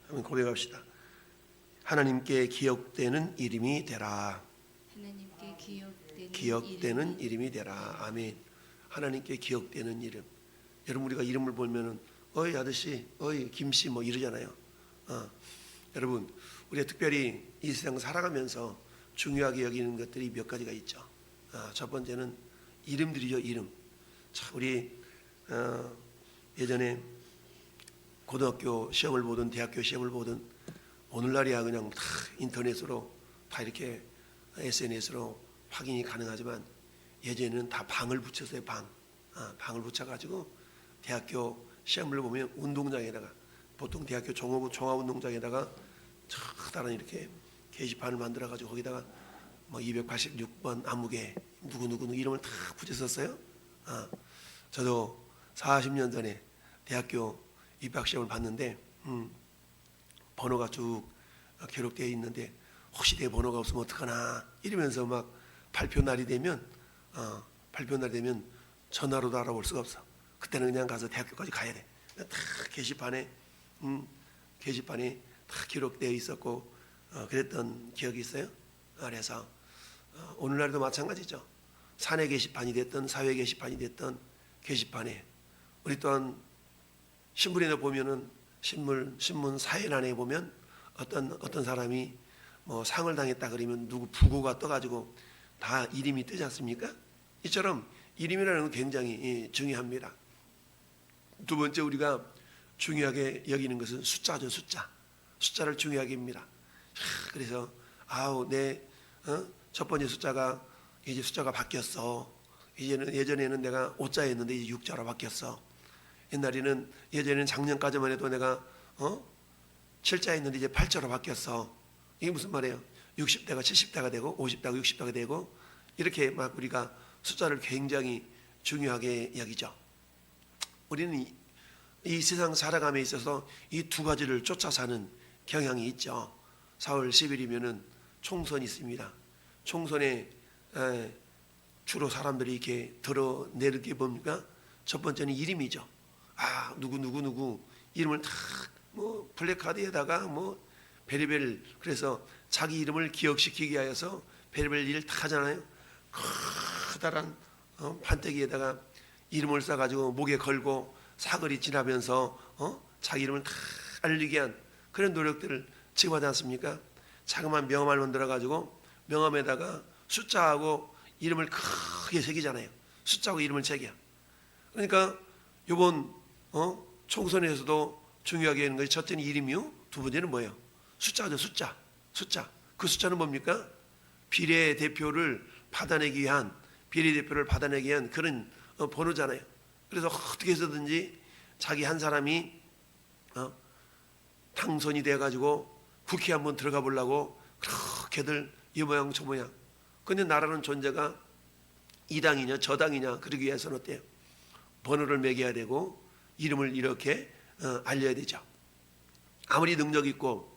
한번 고백합시다. 하나님께 기억되는 이름이 되라. 하나님께 기억되는 이름이 되라. 아멘. 하나님께 기억되는 이름. 여러분 우리가 이름을 보면은 어이 아저씨, 어이 김씨 뭐 이러잖아요. 여러분 우리가 특별히 이 세상 살아가면서 중요하게 여기는 것들이 몇 가지가 있죠. 첫 번째는 이름들이죠. 이름. 참 우리 예전에 고등학교 시험을 보든 대학교 시험을 보든 오늘날이야 그냥 다 인터넷으로 다 이렇게 SNS로 확인이 가능하지만 예전에는 다 방을 붙였어요. 방을 붙여가지고 대학교 시험을 보면 운동장에다가 보통 대학교 종합운동장에다가 커다란 이렇게 게시판을 만들어가지고 거기다가 뭐 286번 아무개 누구 이름을 다 붙였었어요. 저도 40년 전에 대학교 입학시험을 봤는데 번호가 쭉 기록되어 있는데 혹시 내 번호가 없으면 어떡하나 이러면서 막 발표 날이 되면 전화로도 알아볼 수가 없어. 그때는 그냥 가서 대학교까지 가야 돼. 다 게시판에 다 기록되어 있었고 그랬던 기억이 있어요. 그래서 오늘날도 마찬가지죠. 사내 게시판이 됐던 사회 게시판이 됐던 게시판에 우리 또한 신문에 보면은 신문 사회란에 보면 어떤 사람이 뭐 상을 당했다 그러면 누구 부고가 떠가지고 다 이름이 뜨지 않습니까? 이처럼 이름이라는 건 굉장히 중요합니다. 두 번째 우리가 중요하게 여기는 것은 숫자죠. 숫자를 중요하게 합니다. 그래서 내 첫 번째 숫자가 이제 숫자가 바뀌었어. 예전에는 내가 5자였는데 이제 6자로 바뀌었어. 예전에는 작년까지만 해도 내가 7자였는데 이제 8자로 바뀌었어. 이게 무슨 말이에요? 60대가 70대가 되고 50대가 60대가 되고 이렇게 막 우리가 숫자를 굉장히 중요하게 여기죠. 우리는 이 세상 살아감에 있어서 이 두 가지를 쫓아 사는 경향이 있죠. 4월 10일이면은 총선이 있습니다. 총선에 주로 사람들이 이렇게 드러내는 게 뭡니까? 첫 번째는 이름이죠. 누구 이름을 다 뭐 플래카드에다가 뭐 베리벨 그래서 자기 이름을 기억시키기 위해서 베리벨 일을 다 하잖아요. 커다란 판때기에다가 이름을 싸가지고 목에 걸고 사거리 지나면서 자기 이름을 다 알리게 한 그런 노력들을 지금 하지 않습니까? 자그마한 명함을 만들어가지고 명함에다가 숫자하고 이름을 크게 새기잖아요. 숫자하고 이름을 새겨. 그러니까 이번 총선에서도 중요하게 하는 것이 첫째는 이름이요. 두 번째는 뭐예요? 숫자죠. 숫자. 그 숫자는 뭡니까? 비례대표를 받아내기 위한 그런 번호잖아요. 그래서 어떻게 해서든지 자기 한 사람이 당선이 돼가지고 국회에 한번 들어가 보려고 그렇게들 이 모양 저 모양. 근데 나라는 존재가 이 당이냐 저 당이냐 그러기 위해서는 어때요? 번호를 매겨야 되고 이름을 이렇게 알려야 되죠. 아무리 능력 있고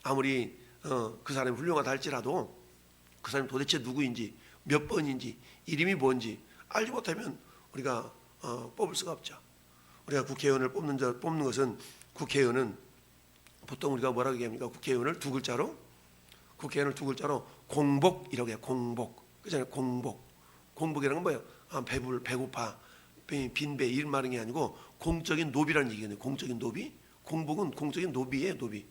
아무리 그 사람이 훌륭하다 할지라도 그 사람이 도대체 누구인지 몇 번인지 이름이 뭔지 알지 못하면 우리가 뽑을 수가 없죠. 우리가 국회의원을 뽑는 것은 국회의원은 보통 우리가 뭐라고 얘기합니까? 국회의원을 두 글자로 공복이라고 해요. 공복. 그잖아요. 공복이라는 건 뭐예요? 배고파, 빈배 이런 말이 아니고 공적인 노비라는 얘기예요. 공적인 노비. 공복은 공적인 노비예요. 노비.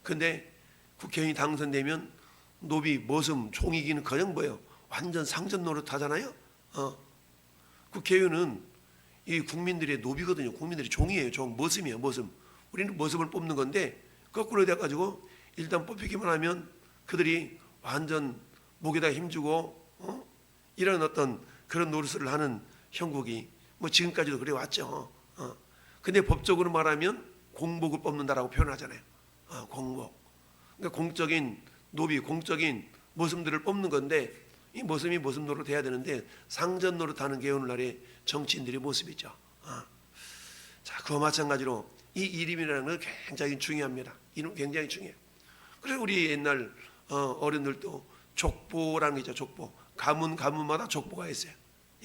근데 국회의원이 당선되면 노비, 머슴, 종이기는 그냥 뭐예요? 완전 상전 노릇하잖아요. 국회의원은 이 국민들의 노비거든요. 국민들의 종이에요. 머슴이에요. 머슴. 우리는 머슴을 뽑는 건데 거꾸로 돼가지고 일단 뽑히기만 하면 그들이 완전 목에다 힘주고 이런 어떤 그런 노릇을 하는 형국이 뭐 지금까지도 그래 왔죠. 근데 법적으로 말하면 공복을 뽑는다라고 표현하잖아요. 공복. 그러니까 공적인 노비, 공적인 머슴들을 뽑는 건데 이 머슴이 머슴 노릇 해야 되는데 상전 노릇하는 게 오늘날의 정치인들의 모습이죠. 자, 그와 마찬가지로 이 이름이라는 건 굉장히 중요합니다. 이름 굉장히 중요해요. 그래서 우리 옛날 어른들도 족보라는 게 있죠. 족보. 가문마다 족보가 있어요.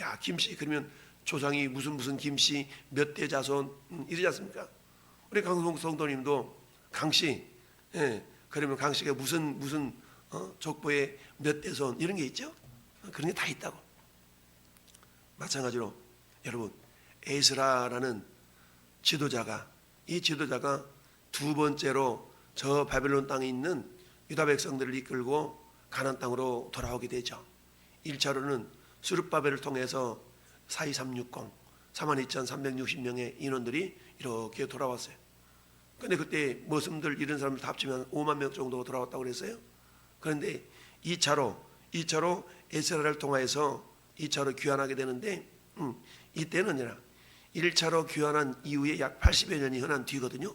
야, 김씨 그러면 조상이 무슨 김씨 몇 대 자손 이러지 않습니까? 우리 강성 성도님도 강씨, 예, 그러면 강씨가 무슨 족보에 몇 대손 이런 게 있죠. 그런 게 다 있다고. 마찬가지로 여러분 에스라라는 지도자가, 이 지도자가 두 번째로 저 바벨론 땅에 있는 유다 백성들을 이끌고 가나안 땅으로 돌아오게 되죠. 1차로는 스룹바벨을 통해서 42360 42,360명의 인원들이 이렇게 돌아왔어요. 근데 그때 머슴들 이런 사람들 다 합치면 5만 명 정도 돌아왔다고 그랬어요. 그런데 2차로 에스라를 통해서 2차로 귀환하게 되는데 이때는 1차로 귀환한 이후에 약 80여 년이 흔한 뒤거든요.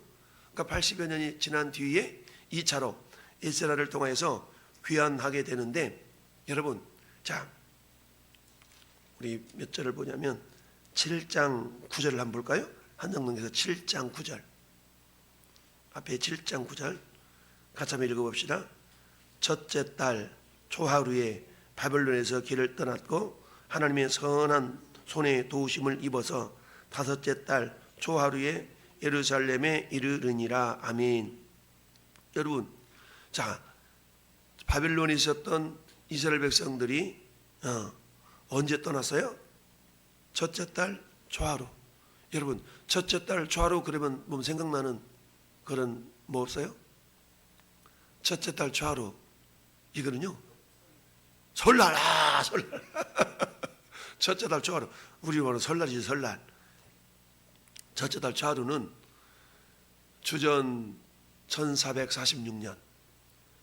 그러니까 80여 년이 지난 뒤에 2차로 에스라를 통해서 귀환하게 되는데, 여러분 자 우리 몇 절을 보냐면 7장 9절을 한번 볼까요? 한정동에서 7장 9절, 앞에 7장 9절 같이 한번 읽어봅시다. 첫째 달 초하루에 바벨론에서 길을 떠났고 하나님의 선한 손에 도우심을 입어서 다섯째 달 초하루에 예루살렘에 이르르니라. 아멘. 여러분, 자 바벨론에 있었던 이스라엘 백성들이 언제 떠났어요? 첫째 달 초하루. 여러분, 첫째 달 초하루 그러면 뭐 생각나는 그런 뭐 없어요? 첫째 달 초하루 이거는요 설날. 설날. 첫째 달 초하루, 우리 말은 설날이지. 설날. 첫째 달 초하루는 주전 1446년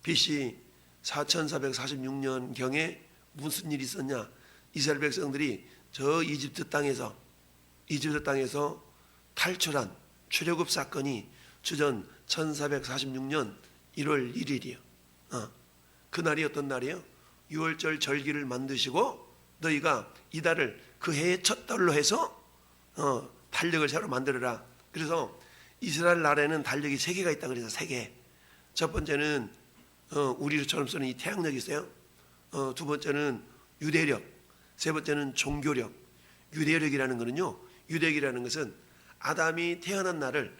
BC 4446년경에 무슨 일이 있었냐? 이스라엘 백성들이 저 이집트 땅에서 탈출한 출애굽 사건이 주전 1446년 1월 1일이에요. 그날이 어떤 날이에요? 6월절 절기를 만드시고 너희가 이달을 그 해의 첫 달로 해서 달력을 새로 만들어라. 그래서 이스라엘 나라에는 달력이 3개가 있다 그래서 3개. 첫 번째는 우리처럼 쓰는 이 태양력이 있어요. 두 번째는 유대력, 세 번째는 종교력. 유대력이라는 것은 아담이 태어난 날을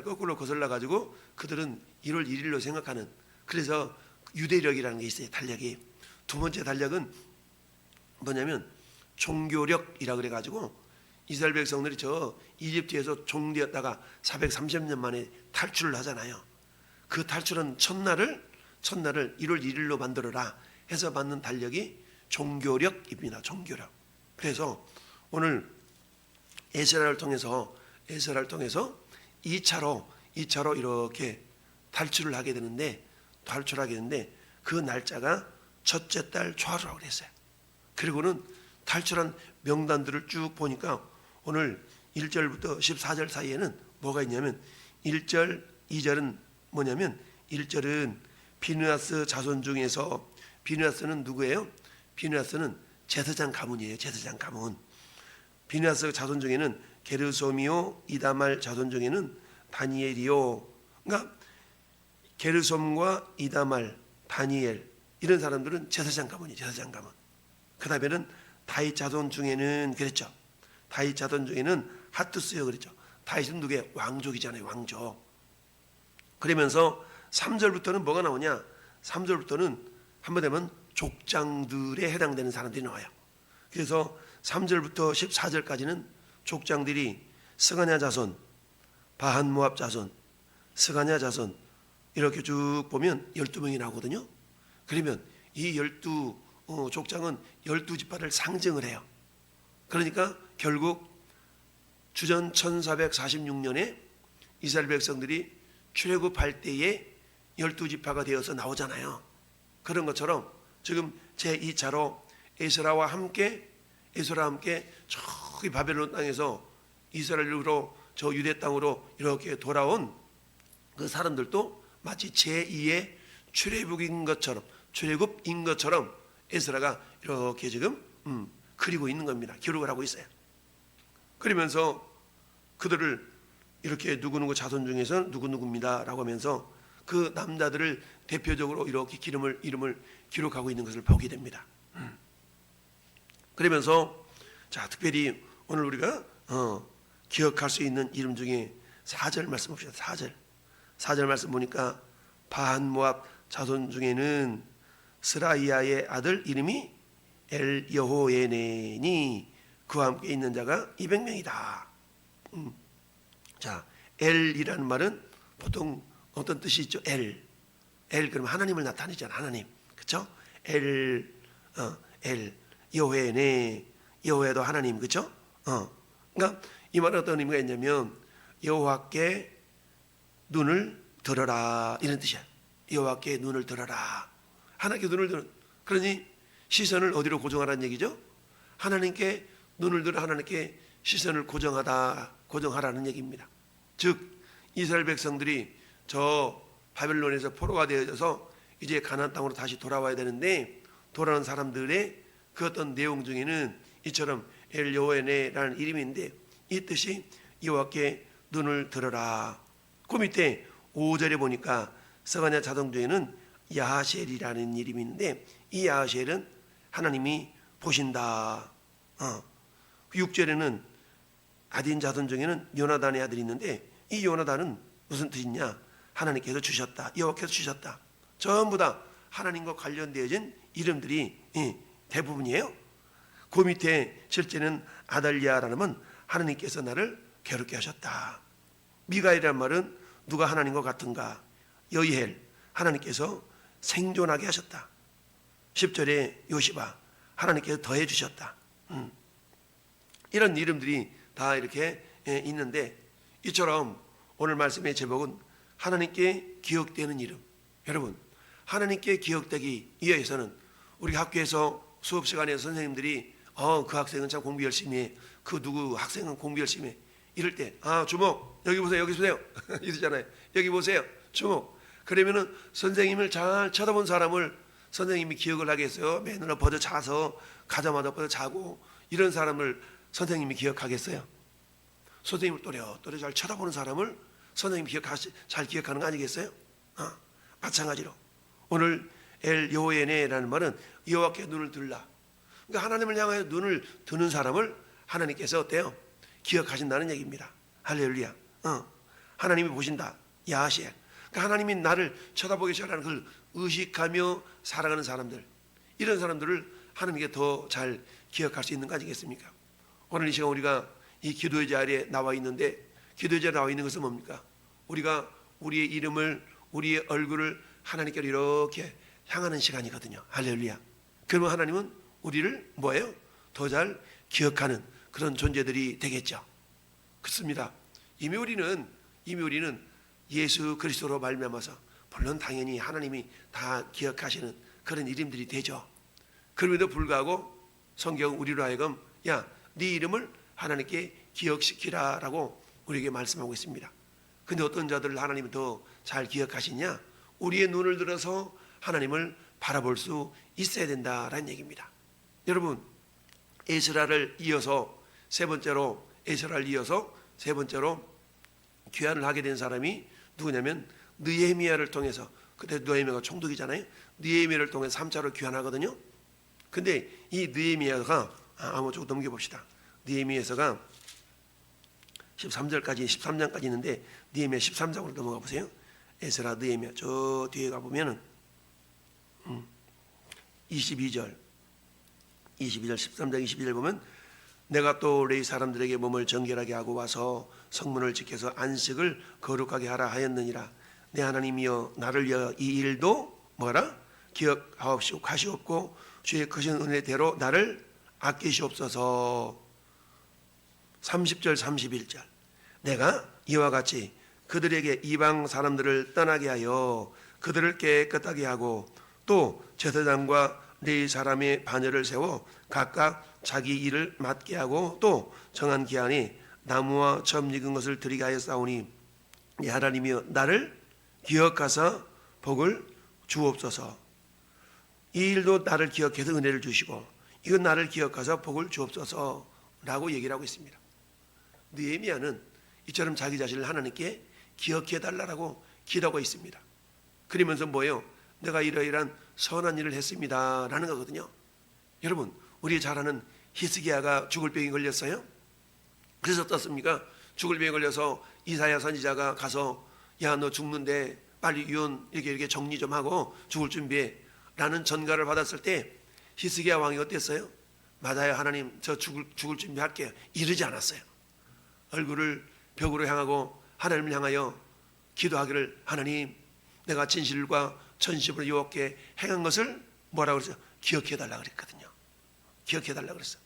거꾸로 거슬러 가지고 그들은 1월 1일로 생각하는, 그래서 유대력이라는 게 있어요. 달력이. 두 번째 달력은 뭐냐면 종교력이라 그래 가지고 이스라엘 백성들이 저 이집트에서 종되었다가 430년 만에 탈출을 하잖아요. 그 탈출한 첫날을 1월 1일로 만들어라 해서 만든 달력이 종교력입니다. 종교력. 그래서 오늘 에스라를 통해서 2차로 이렇게 탈출을 하게 되는데 그 날짜가 첫째 달 초하루라고 그랬어요. 그리고는 탈출한 명단들을 쭉 보니까 오늘 1절부터 14절 사이에는 뭐가 있냐면 1절, 2절은 뭐냐면 1절은 비느하스 자손 중에서, 비느하스는 누구예요? 비느하스는 제사장 가문이에요. 제사장 가문. 비느하스 자손 중에는 게르솜이요, 이다말 자손 중에는 다니엘이요. 그러니까 게르솜과 이다말, 다니엘 이런 사람들은 제사장 가문이에요. 제사장 가문. 그 다음에는 다윗 자손 중에는 그랬죠. 다윗 자손 중에는 하투스요 그랬죠. 다윗은 누구의 왕족이잖아요. 왕족. 그러면서 3절부터는 뭐가 나오냐? 3절부터는 한번 되면 족장들에 해당되는 사람들이 나와요. 그래서 3절부터 14절까지는 족장들이 스가냐 자손, 바한 모압 자손, 스가냐 자손 이렇게 쭉 보면 12명이 나오거든요. 그러면 이 12 족장은 12지파를 상징을 해요. 그러니까 결국 주전 1446년에 이스라엘 백성들이 출애굽할 때에 12지파가 되어서 나오잖아요. 그런 것처럼 지금 제2차로 에스라와 함께 저기 바벨론 땅에서 이스라엘로 저 유대 땅으로 이렇게 돌아온 그 사람들도 마치 제2의 출애굽인 것처럼 에스라가 이렇게 지금 그리고 있는 겁니다. 기록을 하고 있어요. 그러면서 그들을 이렇게 누구누구 자손 중에서 누구누구입니다 라고 하면서 그 남자들을 대표적으로 이렇게 이름을 기록하고 있는 것을 보게 됩니다. 그러면서 자 특별히 오늘 우리가 기억할 수 있는 이름 중에 4절 말씀 봅시다. 4절 말씀 보니까 바한-모압 자손 중에는 스라이아의 아들 이름이 엘 여호에네니 그와 함께 있는 자가 200명이다. 자, 엘이라는 말은 보통 어떤 뜻이 있죠? 엘 그러면 하나님을 나타내잖아. 하나님, 그렇죠? 엘 여호에네, 여호와도 하나님, 그렇죠? 그러니까 이 말은 어떤 의미가 있냐면 여호와께 눈을 들어라 이런 뜻이야. 여호와께 눈을 들어라. 하나님께 눈을 들어. 그러니 시선을 어디로 고정하라는 얘기죠? 하나님께 눈을 들어 하나님께 시선을 고정하라는 얘기입니다. 즉 이스라엘 백성들이 저 바벨론에서 포로가 되어져서 이제 가나안 땅으로 다시 돌아와야 되는데 돌아온 사람들의 그 어떤 내용 중에는 이처럼 엘 여호에네라는 이름인데 이 뜻이 여호와께 눈을 들어라. 그 밑에 5절에 보니까 스가랴 자손 중에는 야하셀이라는 이름이 있는데 이 야하셀은 하나님이 보신다. 6절에는 아딘 자손 중에는 요나단의 아들이 있는데 이 요나단은 무슨 뜻이냐? 하나님께서 주셨다. 여호와께서 주셨다. 전부 다 하나님과 관련되어진 이름들이 대부분이에요. 그 밑에 실제는 아달리아라는 건 하나님께서 나를 괴롭게 하셨다. 미가엘이란 말은 누가 하나님과 같은가? 여이헬, 하나님께서 생존하게 하셨다. 10절에 요시바, 하나님께서 더해 주셨다. 이런 이름들이 다 이렇게 있는데 이처럼 오늘 말씀의 제목은 하나님께 기억되는 이름. 여러분, 하나님께 기억되기 위해서는 우리 학교에서 수업 시간에 선생님들이 그 학생은 참 공부 열심히 해. 그 누구 학생은 공부 열심히 해. 이럴 때 주목, 여기 보세요, 여기 보세요. 이러잖아요. 여기 보세요, 주목. 그러면은 선생님을 잘 쳐다본 사람을 선생님이 기억을 하겠어요? 맨날 버져 자서 가자마자 버져 자고 이런 사람을 선생님이 기억하겠어요? 선생님을 또렷또렷 잘 쳐다보는 사람을 선생님이 잘 기억하는 거 아니겠어요? 마찬가지로 오늘 엘 여호에네라는 말은 여호와께 눈을 들라. 그러니까 하나님을 향하여 눈을 드는 사람을 하나님께서 어때요? 기억하신다는 얘기입니다. 할렐루야. 하나님이 보신다. 야하시엘. 그러니까 하나님이 나를 쳐다보기 시작하는 그걸 의식하며 살아가는 사람들, 이런 사람들을 하나님께 더 잘 기억할 수 있는 거 아니겠습니까? 오늘 이 시간 우리가 이 기도의 자리에 나와 있는데 기도의 자리에 나와 있는 것은 뭡니까? 우리가 우리의 이름을, 우리의 얼굴을 하나님께로 이렇게 향하는 시간이거든요. 할렐루야. 그러면 하나님은 우리를 뭐예요? 더 잘 기억하는 그런 존재들이 되겠죠. 그렇습니다. 이미 우리는 예수 그리스도로 말미암아서 물론 당연히 하나님이 다 기억하시는 그런 이름들이 되죠. 그럼에도 불구하고 성경은 우리로 하여금 야, 네 이름을 하나님께 기억시키라라고 우리에게 말씀하고 있습니다. 근데 어떤 자들을 하나님이 더 잘 기억하시냐? 우리의 눈을 들어서 하나님을 바라볼 수 있어야 된다라는 얘기입니다. 여러분, 에스라를 이어서 세 번째로 귀환을 하게 된 사람이 누구냐면 느헤미야를 통해서, 그때 느헤미야가 총독이잖아요. 느헤미야를 통해서 3차로 귀환하거든요. 근데 이 느헤미야가 한번 조금 넘겨봅시다. 느헤미야서가 13장까지 있는데 느헤미야 13장으로 넘어가 보세요. 에스라, 느헤미야 저 뒤에 가보면은 22절 13장 22절 보면 내가 또 레위 사람들에게 몸을 정결하게 하고 와서 성문을 지켜서 안식을 거룩하게 하라 하였느니라. 내 하나님이여 나를 위하여 이 일도 뭐라? 기억하시옵고 주의 크신 은혜대로 나를 아끼시옵소서. 30절 31절 내가 이와 같이 그들에게 이방 사람들을 떠나게 하여 그들을 깨끗하게 하고 또 제사장과 레위 사람의 반열을 세워 각각 자기 일을 맡게 하고 또 정한 기한에 나무와 점 익은 것을 드리게 하였사오니 네 하나님이여 나를 기억하사 복을 주옵소서. 이 일도 나를 기억해서 은혜를 주시고 이건 나를 기억하사 복을 주옵소서 라고 얘기를 하고 있습니다. 느헤미야는 이처럼 자기 자신을 하나님께 기억해 달라고 기도하고 있습니다. 그러면서 뭐예요? 내가 이러이러한 선한 일을 했습니다 라는 거거든요. 여러분, 우리 잘 아는 히스기야가 죽을 병이 걸렸어요. 그래서 어떻습니까? 죽을 병이 걸려서 이사야 선지자가 가서 야, 너 죽는데 빨리 유언 이렇게 정리 좀 하고 죽을 준비해 라는 전가를 받았을 때 히스기야 왕이 어땠어요? 맞아요, 하나님, 저 죽을 준비할게요 이러지 않았어요. 얼굴을 벽으로 향하고 하나님을 향하여 기도하기를, 하나님, 내가 진실과 전심으로 여호와께 행한 것을 뭐라고 그랬어요? 기억해달라 그랬거든요. 기억해달라 그랬어요.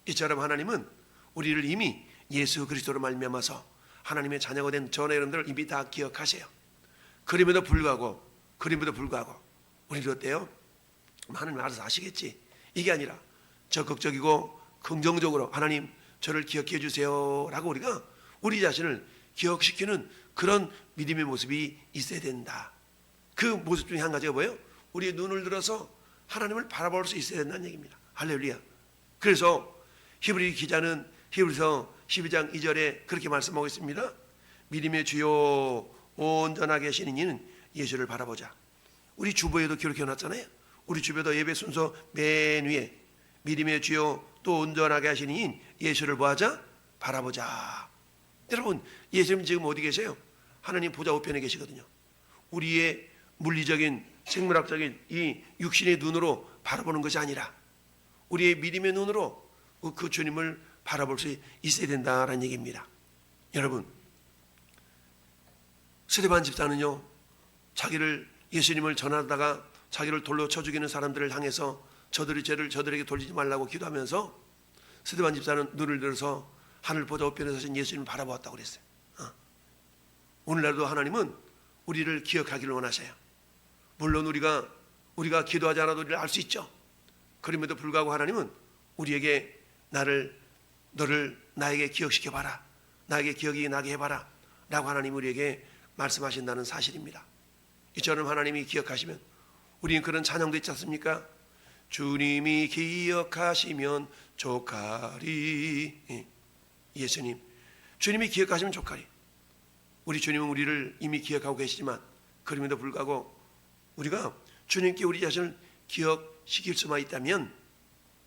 이처럼 하나님은 우리를 이미 예수 그리스도로 말미암아서 하나님의 자녀가 된 저와 여러분들을 이미 다 기억하세요. 그럼에도 불구하고 우리는 어때요? 하나님 알아서 아시겠지, 이게 아니라 적극적이고 긍정적으로 하나님 저를 기억해 주세요 라고 우리가 우리 자신을 기억시키는 그런 믿음의 모습이 있어야 된다. 그 모습 중에 한 가지가 뭐예요? 우리의 눈을 들어서 하나님을 바라볼 수 있어야 된다는 얘기입니다. 할렐루야. 그래서 히브리 기자는 히브리서 12장 2절에 그렇게 말씀하고 있습니다. 믿음의 주요 온전하게 하시는 이는 예수를 바라보자. 우리 주보에도 기록해 놨잖아요. 우리 주보도 예배 순서 맨 위에 믿음의 주요 또 온전하게 하시는 이인 예수를 뭐하자? 바라보자. 여러분, 예수님 지금 어디 계세요? 하나님 보좌 우편에 계시거든요. 우리의 물리적인 생물학적인 이 육신의 눈으로 바라보는 것이 아니라 우리의 믿음의 눈으로 그 주님을 바라볼 수 있어야 된다는 얘기입니다. 여러분, 스데반 집사는요, 자기를 예수님을 전하다가 자기를 돌로 쳐 죽이는 사람들을 향해서 저들의 죄를 저들에게 돌리지 말라고 기도하면서 스데반 집사는 눈을 들어서 하늘 보좌 우편에 서신 예수님을 바라보았다고 그랬어요. 오늘날도 하나님은 우리를 기억하기를 원하셔요. 물론 우리가 기도하지 않아도 우리를 알 수 있죠. 그럼에도 불구하고 하나님은 우리에게 너를 나에게 기억시켜봐라, 나에게 기억이 나게 해봐라 라고 하나님 우리에게 말씀하신다는 사실입니다. 이처럼 하나님이 기억하시면 우리는 그런 찬양도 있지 않습니까? 주님이 기억하시면 족하리. 예수님, 주님이 기억하시면 족하리. 우리 주님은 우리를 이미 기억하고 계시지만 그럼에도 불구하고 우리가 주님께 우리 자신을 기억시킬 수만 있다면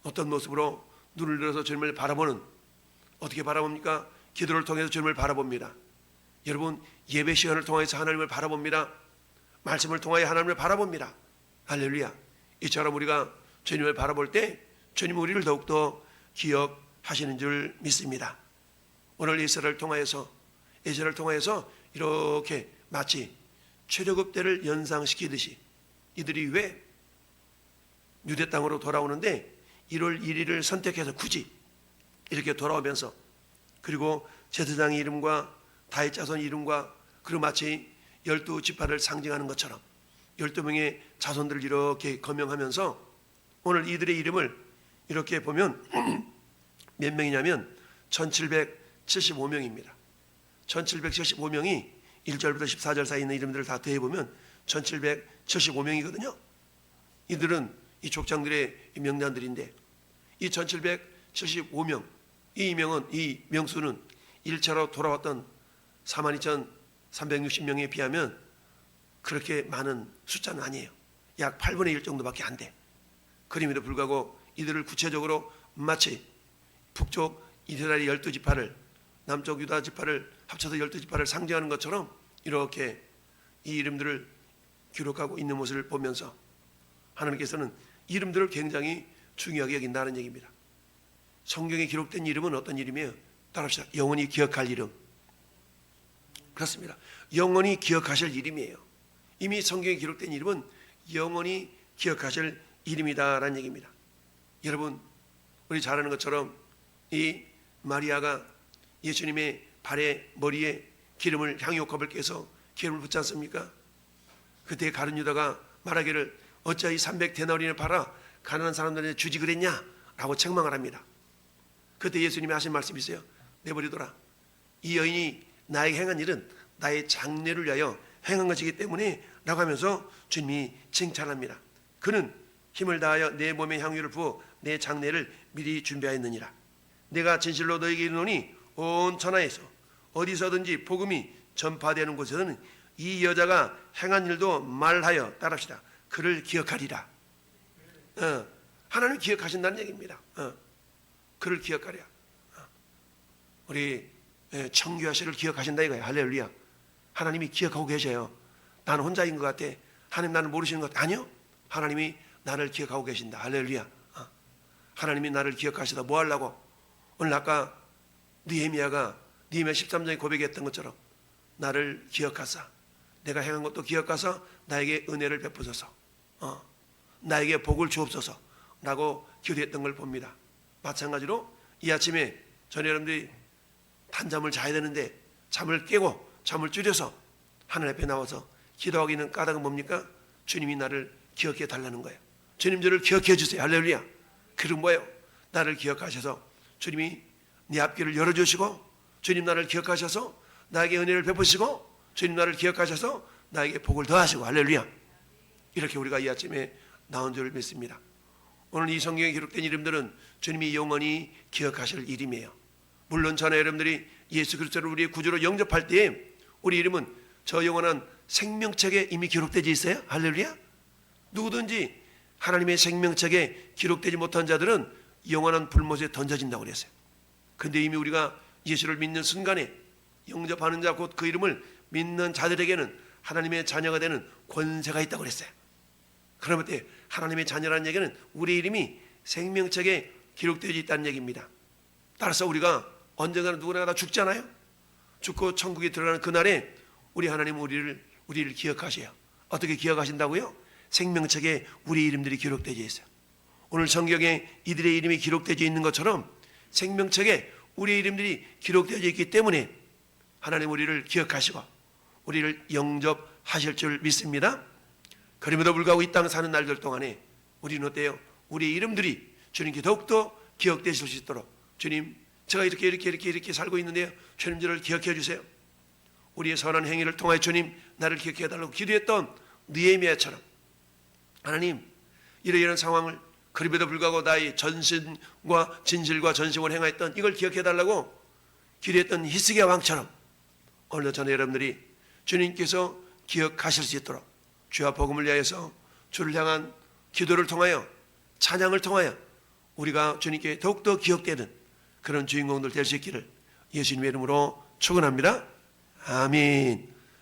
어떤 모습으로 눈을 들어서 주님을 바라보는, 어떻게 바라봅니까? 기도를 통해서 주님을 바라봅니다. 여러분, 예배 시간을 통해서 하나님을 바라봅니다. 말씀을 통하여 하나님을 바라봅니다. 할렐루야. 이처럼 우리가 주님을 바라볼 때 주님은 우리를 더욱더 기억하시는 줄 믿습니다. 오늘 예수를 통하여서 이렇게 마치 출애굽 때를 연상시키듯이 이들이 왜 유대 땅으로 돌아오는데 1월 1일을 선택해서 굳이 이렇게 돌아오면서, 그리고 제사장의 이름과 다윗 자손 이름과, 그리고 마치 12지파를 상징하는 것처럼 12명의 자손들을 이렇게 거명하면서 오늘 이들의 이름을 이렇게 보면 몇 명이냐면 1775명입니다. 1775명이 1절부터 14절 사이에 있는 이름들을 다 더해보면 1775명이거든요. 이들은 이 족장들의 명단들인데 이 1775명, 이 명수는 1차로 돌아왔던 42,360명에 비하면 그렇게 많은 숫자는 아니에요. 약 8분의 1 정도밖에 안 돼. 그럼에도 불구하고 이들을 구체적으로 마치 북쪽 이스라엘의 12지파를, 남쪽 유다 지파를 합쳐서 12지파를 상징하는 것처럼 이렇게 이 이름들을 기록하고 있는 모습을 보면서 하나님께서는 이름들을 굉장히 중요하게 여긴다는 얘기입니다. 성경에 기록된 이름은 어떤 이름이에요? 따라합시다. 영원히 기억할 이름. 그렇습니다. 영원히 기억하실 이름이에요. 이미 성경에 기록된 이름은 영원히 기억하실 이름이다라는 얘기입니다. 여러분, 우리 잘 아는 것처럼 이 마리아가 예수님의 발에 머리에 기름을 향유컵을 깨서 기름을 붓지 않습니까? 그때 가룟 유다가 말하기를 어찌하여 300데나리온을 팔아 가난한 사람들한테 주지 그랬냐? 라고 책망을 합니다. 그때 예수님이 하신 말씀이 있어요. 내버리더라. 이 여인이 나에게 행한 일은 나의 장래를 위하여 행한 것이기 때문에 라고 하면서 주님이 칭찬합니다. 그는 힘을 다하여 내 몸에 향유를 부어 내 장래를 미리 준비하였느니라. 내가 진실로 너에게 이르노니 온 천하에서 어디서든지 복음이 전파되는 곳에서는 이 여자가 행한 일도 말하여 따라합시다. 그를 기억하리라. 하나님 기억하신다는 얘기입니다. 그를 기억하랴. 우리 청규아 씨를 기억하신다 이거예요. 할렐루야. 하나님이 기억하고 계셔요. 나는 혼자인 것 같아. 하나님 나를 모르시는 것 같아. 아니요. 하나님이 나를 기억하고 계신다. 할렐루야. 하나님이 나를 기억하시다. 뭐 하려고? 오늘 아까 느헤미야가 느헤미야 13장에 고백했던 것처럼 나를 기억하사 내가 행한 것도 기억하사 나에게 은혜를 베푸소서, 나에게 복을 주옵소서 라고 기도했던 걸 봅니다. 마찬가지로 이 아침에 전 여러분들이 단잠을 자야 되는데 잠을 깨고 잠을 줄여서 하나님 앞에 나와서 기도하고 있는 까닭은 뭡니까? 주님이 나를 기억해 달라는 거예요. 주님 저를 기억해 주세요. 할렐루야. 그럼 뭐예요? 나를 기억하셔서 주님이 네 앞길을 열어주시고, 주님 나를 기억하셔서 나에게 은혜를 베푸시고, 주님 나를 기억하셔서 나에게 복을 더하시고, 할렐루야. 이렇게 우리가 이 아침에 나온 줄 믿습니다. 오늘 이 성경에 기록된 이름들은 주님이 영원히 기억하실 이름이에요. 물론 저나 여러분들이 예수 그리스도를 우리의 구주로 영접할 때에 우리 이름은 저 영원한 생명책에 이미 기록되어 있어요. 할렐루야. 누구든지 하나님의 생명책에 기록되지 못한 자들은 영원한 불못에 던져진다고 그랬어요. 근데 이미 우리가 예수를 믿는 순간에 영접하는 자 곧 그 이름을 믿는 자들에게는 하나님의 자녀가 되는 권세가 있다고 그랬어요. 그러면 때 하나님의 자녀라는 얘기는 우리 이름이 생명책에 기록되어 있다는 얘기입니다. 따라서 우리가 언젠가는 누구나 다 죽잖아요. 죽고 천국에 들어가는 그날에 우리 하나님은 우리를 기억하셔요. 어떻게 기억하신다고요? 생명책에 우리 이름들이 기록되어 있어요. 오늘 성경에 이들의 이름이 기록되어 있는 것처럼 생명책에 우리의 이름들이 기록되어 있기 때문에 하나님 우리를 기억하시고 우리를 영접하실 줄 믿습니다. 그럼에도 불구하고 이 땅 사는 날들 동안에 우리는 어때요? 우리의 이름들이 주님께 더욱더 기억되실 수 있도록, 주님 제가 이렇게 살고 있는데요, 주님 저를 기억해 주세요. 우리의 선한 행위를 통하여 주님 나를 기억해 달라고 기도했던 느헤미야처럼 하나님 이러이러한 상황을 그럼에도 불구하고 나의 전신과 진실과 전심을 행하였던 이걸 기억해 달라고 기도했던 히스기야 왕처럼 오늘도 저는 여러분들이 주님께서 기억하실 수 있도록 주와 복음을 위하여서 주를 향한 기도를 통하여 찬양을 통하여 우리가 주님께 더욱더 기억되는 그런 주인공들 될 수 있기를 예수님의 이름으로 축원합니다. 아멘.